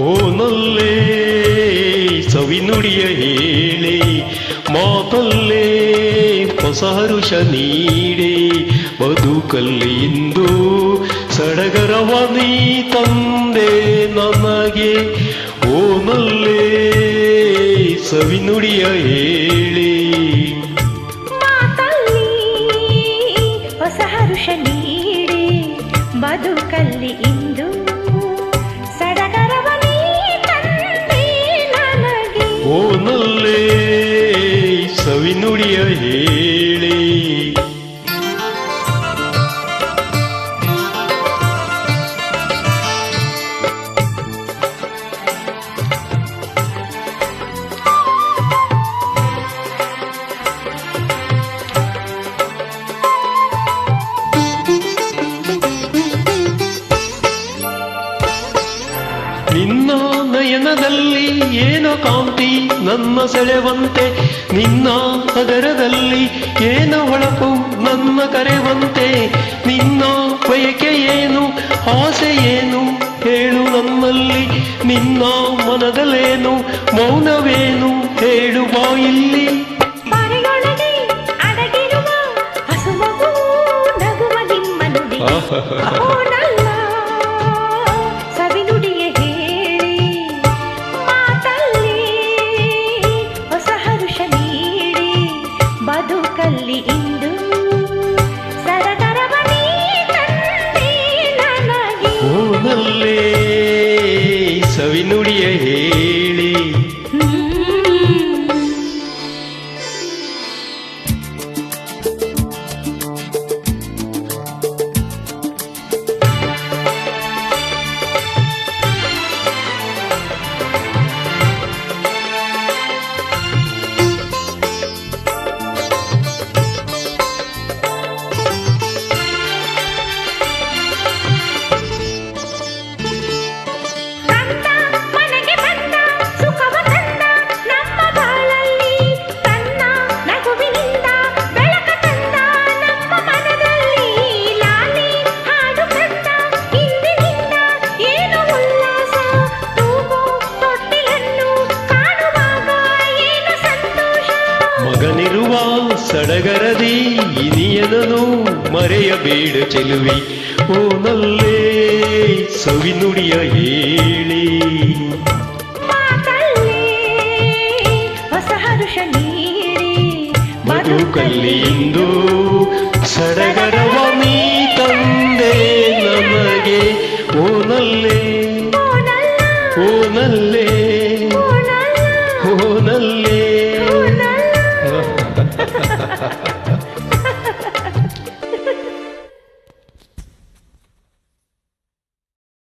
ಓನಲ್ಲೇ ಸವಿನುಡಿಯ ಹೇಳಿ ಮಾತಲ್ಲೇ ಹೊಸ ಹರುಷ ನೀಡಿ ಬದುಕಲ್ಲಿ ಇಂದು ಸಡಗರವ ನೀ ತಂದೆ ನನಗೆ ಓನಲ್ಲೇ ಸವಿನುಡಿಯ ಹೇಳಿ ಮಾತಲ್ಲಿ ಹೊಸ ಹರುಷ ನೀಡಿ ಬದುಕಲ್ಲಿ ಇಂದು ಸಡಗರವ ನೀ ತಂದೆ ನನಗೆ ಓನಲ್ಲೇ ಸವಿನುಡಿಯ ಹೇಳಿ ನಿನ್ನ ನಯನದಲ್ಲಿ ಏನೋ ಕಾಂತಿ ನನ್ನ ಸೆಳೆವಂತೆ ನಿನ್ನ ಹದರದಲ್ಲಿ ಏನೋ ಹೊಳಪು ನನ್ನ ಕರೆವಂತೆ ನಿನ್ನ ಬಯಕೆ ಏನು ಆಸೆ ಏನು ಹೇಳು ನನ್ನಲ್ಲಿ ನಿನ್ನ ಮನದಲ್ಲೇನು ಮೌನವೇನು ಹೇಳು ಬಾಯಿಲ್ಲಿ ಮರೆಯೊಳಗೆ ಅಡಗಿರುವ ಹಸುಮಗು ನಗುವ ನಿಮ್ಮ ನುಡಿ ಓನಲ್ಲ ಸವಿನುಡಿಯ ಹೇಳಿ ಮಾತಲ್ಲಿ ಹೊಸ ಹರುಷ ನೀಡಿ ಬದುಕಲ್ಲಿ ಇಂದು ಸಡಗರವ ನೀ ತಂದೆ ನನಗೆ ಓನಲ್ಲೇ ಸವಿನುಡಿಯ ಹೇಳಿ ಮಗನಿರುವ ಸಡಗರದಿ ಇನಿಯನನು ಮರೆಯಬೇಡ ಚೆಲುವಿ ಓನಲ್ಲೇ ಸವಿನುಡಿಯ ಹೇಳಿ ಹೊಸ ಹರುಷ ನೀಡಿ ಬದುಕಲ್ಲಿ ಇಂದು ಸಡಗರವ ನೀ ತಂದೆ ನಮಗೆ ಓನಲ್ಲೇ ಓನಲ್ಲೇ ಓನಲ್ಲೇ